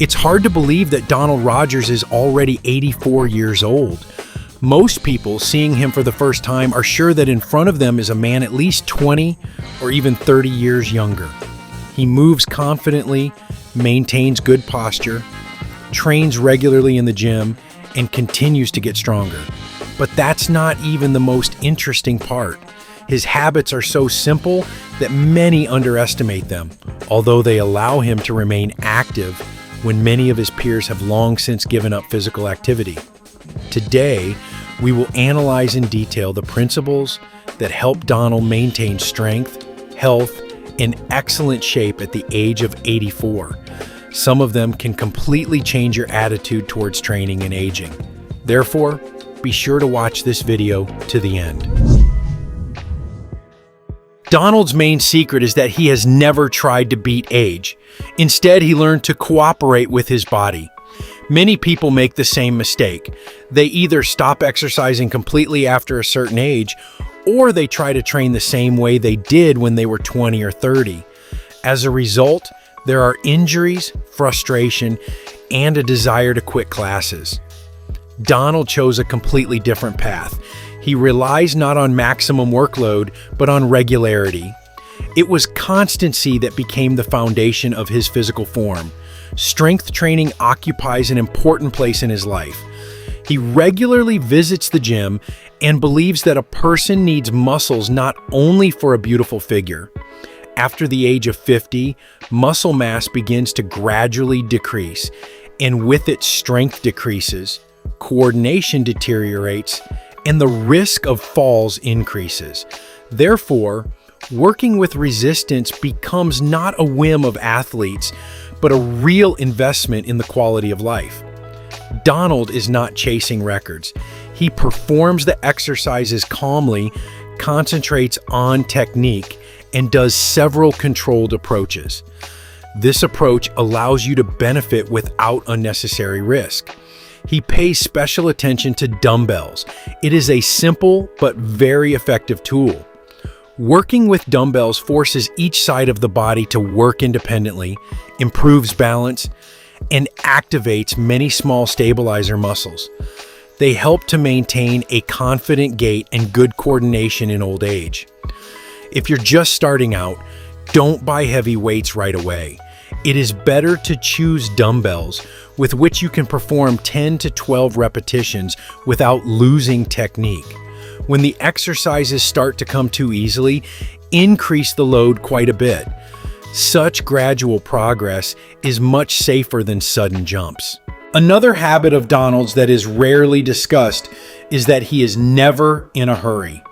It's hard to believe that Donald Rogers is already 84 years old. Most people seeing him for the first time are sure that in front of them is a man at least 20 or even 30 years younger. He moves confidently, maintains good posture, trains regularly in the gym, and continues to get stronger. But that's not even the most interesting part. His habits are so simple that many underestimate them, although they allow him to remain active when many of his peers have long since given up physical activity. Today, we will analyze in detail the principles that help Donald maintain strength, health, and excellent shape at the age of 84. Some of them can completely change your attitude towards training and aging. Therefore, be sure to watch this video to the end. Donald's main secret is that he has never tried to beat age. Instead, he learned to cooperate with his body. Many people make the same mistake. They either stop exercising completely after a certain age, or they try to train the same way they did when they were 20 or 30. As a result, there are injuries, frustration, and a desire to quit classes. Donald chose a completely different path. He relies not on maximum workload, but on regularity. It was constancy that became the foundation of his physical form. Strength training occupies an important place in his life. He regularly visits the gym and believes that a person needs muscles not only for a beautiful figure. After the age of 50, muscle mass begins to gradually decrease, and with it, strength decreases, coordination deteriorates, and the risk of falls increases. Therefore, working with resistance becomes not a whim of athletes, but a real investment in the quality of life. Donald is not chasing records. He performs the exercises calmly, concentrates on technique, and does several controlled approaches. This approach allows you to benefit without unnecessary risk. He pays special attention to dumbbells. It is a simple but very effective tool. Working with dumbbells forces each side of the body to work independently, improves balance, and activates many small stabilizer muscles. They help to maintain a confident gait and good coordination in old age. If you're just starting out, don't buy heavy weights right away. It is better to choose dumbbells with which you can perform 10 to 12 repetitions without losing technique. When the exercises start to come too easily, increase the load quite a bit. Such gradual progress is much safer than sudden jumps. Another habit of Donald's that is rarely discussed is that he is never in a hurry.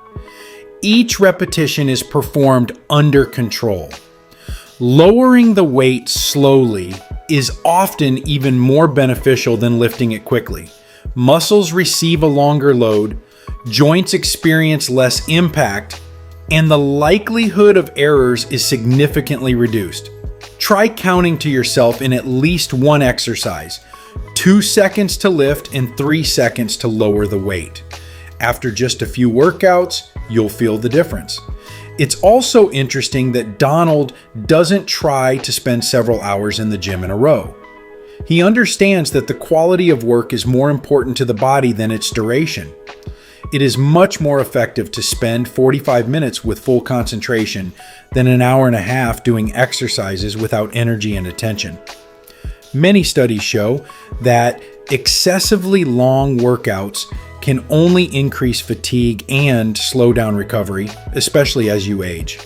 Each repetition is performed under control. Lowering the weight slowly is often even more beneficial than lifting it quickly. Muscles receive a longer load, joints experience less impact, and the likelihood of errors is significantly reduced. Try counting to yourself in at least one exercise, 2 seconds to lift and 3 seconds to lower the weight. After just a few workouts, you'll feel the difference. It's also interesting that Donald doesn't try to spend several hours in the gym in a row. He understands that the quality of work is more important to the body than its duration. It is much more effective to spend 45 minutes with full concentration than an hour and a half doing exercises without energy and attention. Many studies show that excessively long workouts can only increase fatigue and slow down recovery, especially as you age.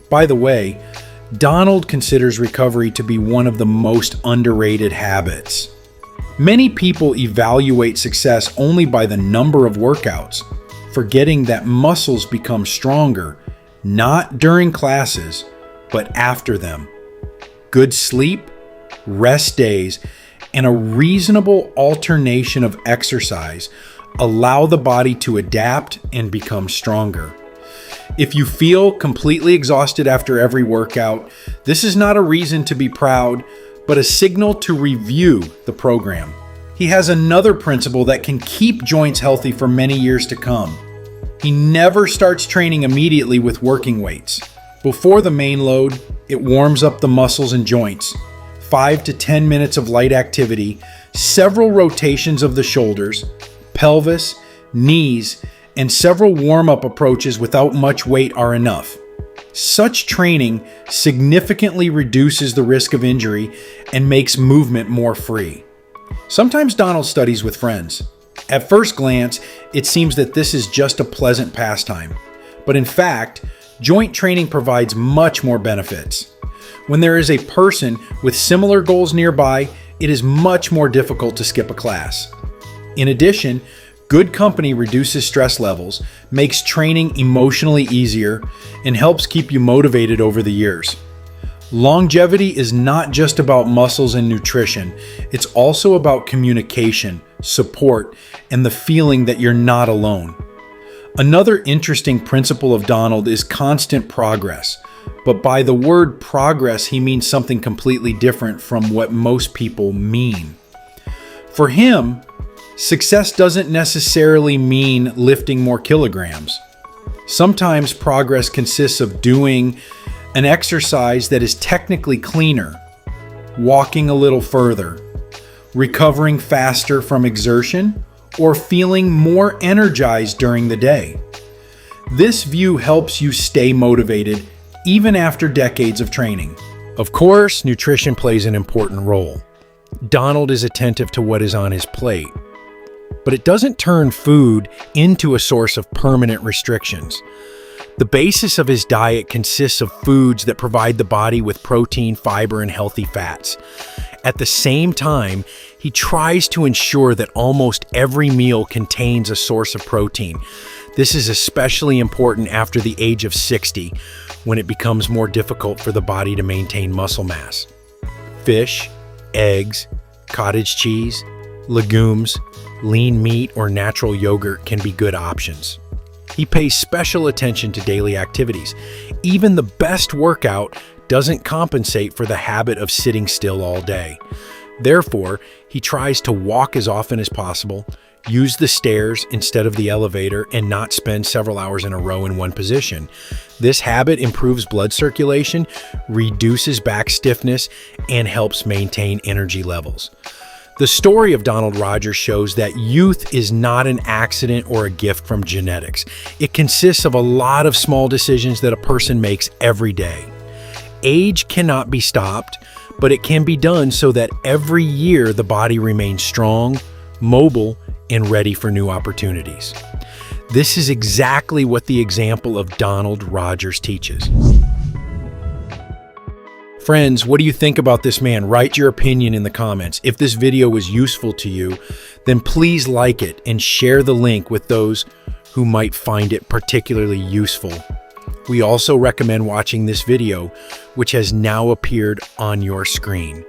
By the way, Donald considers recovery to be one of the most underrated habits. Many people evaluate success only by the number of workouts, forgetting that muscles become stronger, not during classes, but after them. Good sleep, rest days, and a reasonable alternation of exercise allow the body to adapt and become stronger. If you feel completely exhausted after every workout, this is not a reason to be proud, but a signal to review the program. He has another principle that can keep joints healthy for many years to come. He never starts training immediately with working weights. Before the main load, it warms up the muscles and joints. 5 to 10 minutes of light activity, several rotations of the shoulders, pelvis, knees, and several warm-up approaches without much weight are enough. Such training significantly reduces the risk of injury and makes movement more free. Sometimes Donald studies with friends. At first glance, it seems that this is just a pleasant pastime. But in fact, joint training provides much more benefits. When there is a person with similar goals nearby, it is much more difficult to skip a class. In addition, good company reduces stress levels, makes training emotionally easier, and helps keep you motivated over the years. Longevity is not just about muscles and nutrition, it's also about communication, support, and the feeling that you're not alone. Another interesting principle of Donald is constant progress, but by the word progress, he means something completely different from what most people mean. For him, success doesn't necessarily mean lifting more kilograms. Sometimes progress consists of doing an exercise that is technically cleaner, walking a little further, recovering faster from exertion, or feeling more energized during the day. This view helps you stay motivated even after decades of training. Of course, nutrition plays an important role. Donald is attentive to what is on his plate, but it doesn't turn food into a source of permanent restrictions. The basis of his diet consists of foods that provide the body with protein, fiber, and healthy fats. At the same time, he tries to ensure that almost every meal contains a source of protein. This is especially important after the age of 60, when it becomes more difficult for the body to maintain muscle mass. Fish, eggs, cottage cheese, legumes, lean meat, or natural yogurt can be good options. He pays special attention to daily activities. Even the best workout doesn't compensate for the habit of sitting still all day. Therefore, he tries to walk as often as possible, use the stairs instead of the elevator, and not spend several hours in a row in one position. This habit improves blood circulation, reduces back stiffness, and helps maintain energy levels. The story of Donald Rogers shows that youth is not an accident or a gift from genetics. It consists of a lot of small decisions that a person makes every day. Age cannot be stopped, but it can be done so that every year the body remains strong, mobile, and ready for new opportunities. This is exactly what the example of Donald Rogers teaches. Friends, what do you think about this man? Write your opinion in the comments. If this video was useful to you, then please like it and share the link with those who might find it particularly useful. We also recommend watching this video, which has now appeared on your screen.